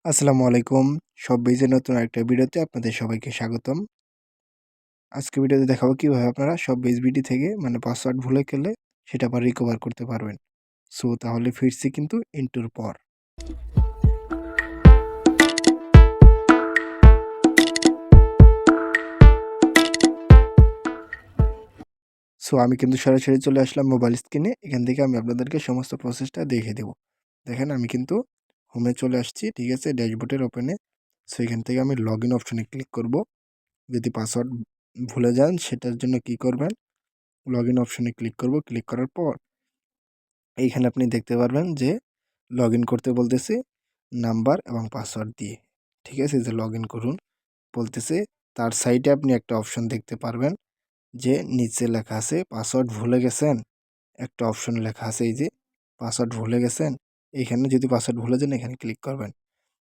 আসসালামু আলাইকুম। শপবিজের নতুন আরেকটা ভিডিওতে আপনাদের সবাইকে স্বাগতম। আজকে ভিডিওতে দেখাবো কিভাবে আপনারা শপবিজ বিডি থেকে পাসওয়ার্ড ভুলে গেলে সেটা আবার রিকভার করতে পারবেন। সো তাহলে ফিরছি কিন্তু ইন্ট্রোর পর। সো আমি কিন্তু সরাসরি চলে আসলাম মোবাইল স্ক্রিনে। এখান থেকে আমি আপনাদেরকে সমস্ত প্রসেসটা দেখিয়ে দেব। দেখেন আমি কিন্তু হোমে চলে আসছি, ঠিক আছে? ড্যাশবোর্ডের ওপেনে। সো এখান থেকে আমি লগইন অপশনে ক্লিক করব। যদি পাসওয়ার্ড ভুলে যান সেটার জন্য কি করবেন? লগইন অপশনে ক্লিক করব। ক্লিক করার পর এইখানে আপনি দেখতে পারবেন যে লগইন করতে বলতেছে নাম্বার এবং পাসওয়ার্ড দিয়ে। ঠিক আছে? যে লগইন করুন বলতেছে। তার সাইডে আপনি একটা অপশন দেখতে পারবেন যে নিচে লেখা আছে পাসওয়ার্ড ভুলে গেছেন। একটা অপশন লেখা আছে এই যে পাসওয়ার্ড ভুলে গেছেন। এখানে যদি পাসওয়ার্ড ভুলে যান এখানে ক্লিক করবেন।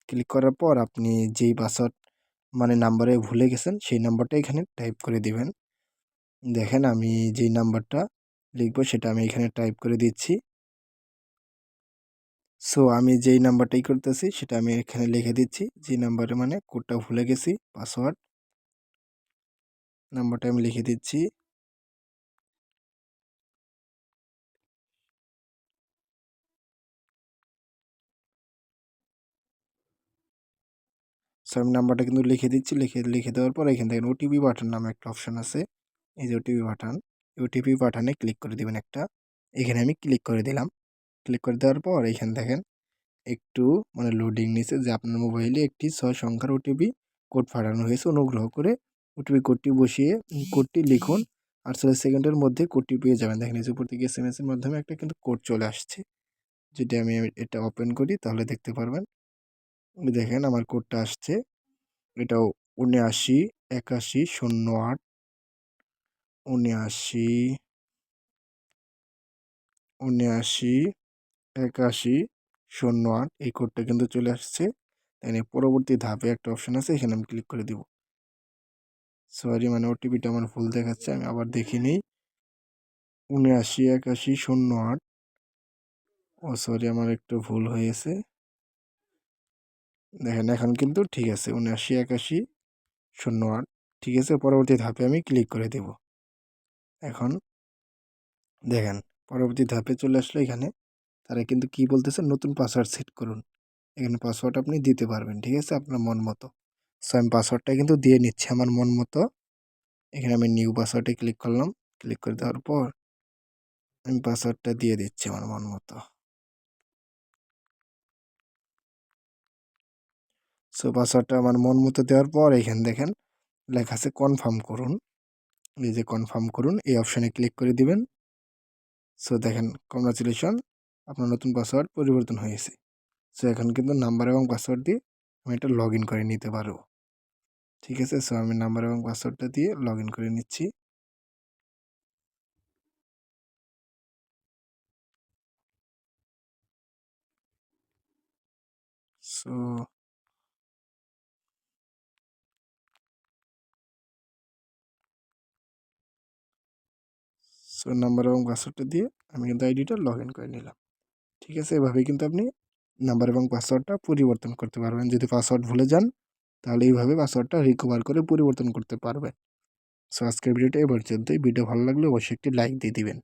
ক্লিক করার পর আপনি যেই পাসওয়ার্ড নাম্বারে ভুলে গেছেন সেই নাম্বারটা এখানে টাইপ করে দিবেন। দেখেন আমি যেই নাম্বারটা লিখবো সেটা আমি এখানে টাইপ করে দিচ্ছি। সো আমি যেই নাম্বারটাই করতেছি সেটা আমি এখানে লিখে দিচ্ছি। যে নাম্বারে কোডটা ভুলে গেছি, পাসওয়ার্ড নাম্বারটা আমি লিখে দিচ্ছি। সো আমি নাম্বারটা কিন্তু লিখে দিচ্ছি। লিখে দেওয়ার পর এখান থেকে ওটিপি বাটন নামে একটা অপশন আছে। এই যে ওটিপি বাটন, ওটিপি বাটনে ক্লিক করে দিবেন একটা। এখানে আমি ক্লিক করে দিলাম। ক্লিক করে দেওয়ার পর এখানে দেখেন একটু লোডিং নিছে যে আপনার মোবাইলে একটি 6 সংখ্যার ওটিপি কোড পাঠানো হয়েছে। অনুগ্রহ করে ওটিপি কোডটি বসিয়ে কোডটি লিখুন। 48 সেকেন্ডের মধ্যে কোডটি পেয়ে যাবেন। দেখেন এই যে উপর থেকে এসএমএস এর মাধ্যমে একটা কিন্তু কোড চলে আসছে। যদি আমি এটা ওপেন করি তাহলে দেখতে পারবেন। দেখেন আমার কোডটা আসছে। এটাও ৭৯-৮১-০৮ ৭৯-৮১-০৮ এই কোডটা কিন্তু চলে আসছে। পরবর্তী ধাপে একটা অপশন আছে, এখানে আমি ক্লিক করে দিব। সরি ওটিপিটা আমার ভুল দেখাচ্ছে, আমি আবার দেখে নিই। ৭৯-৮১-০৮ সরি আমার একটু ভুল হয়েছে। দেখেন এখন কিন্তু ঠিক আছে, ৭৯-৮১-০৮ ঠিক আছে। পরবর্তী ধাপে আমি ক্লিক করে দেব। এখন দেখেন পরবর্তী ধাপে চলে আসলো। এখানে তারা কিন্তু কি বলতেছে, নতুন পাসওয়ার্ড সেট করুন। এখানে পাসওয়ার্ড আপনি দিতে পারবেন, ঠিক আছে, আপনার মন মতো। সো আমি পাসওয়ার্ডটা কিন্তু দিয়ে নিচ্ছি আমার মন মতো। এখানে আমি নিউ পাসওয়ার্ডে ক্লিক করলাম। ক্লিক করে দেওয়ার পর আমি পাসওয়ার্ডটা দিয়ে দিচ্ছি আমার মন মতো। সো পাসওয়ার্ডটা আমার মন মতো দেওয়ার পর এখানে দেখেন লেখা আছে কনফার্ম করুন। এই যে কনফার্ম করুন এই অপশানে ক্লিক করে দিবেন। সো দেখেন কংগ্রাচুলেশন, আপনার নতুন পাসওয়ার্ড পরিবর্তন হয়েছে। সো এখন কিন্তু নাম্বার এবং পাসওয়ার্ড দিয়ে আমি এটা লগ ইন করে নিতে পারবো। ঠিক আছে? সো আমি নাম্বার এবং পাসওয়ার্ডটা দিয়ে লগ ইন করে নিচ্ছি। সো নাম্বার এবং পাসওয়ার্ডটা দিয়ে আমি কিন্তু আইডিটা লগ ইন করে নিলাম। ঠিক আছে? এভাবেই কিন্তু আপনি নাম্বার এবং পাসওয়ার্ডটা পরিবর্তন করতে পারবেন। যদি পাসওয়ার্ড ভুলে যান তাহলে এইভাবে পাসওয়ার্ডটা রিকভার করে পরিবর্তন করতে পারবেন। সো আজকের ভিডিওটা এ পর্যন্তই। ভিডিও ভালো লাগলে অবশ্যই একটি লাইক দিয়ে দিবেন।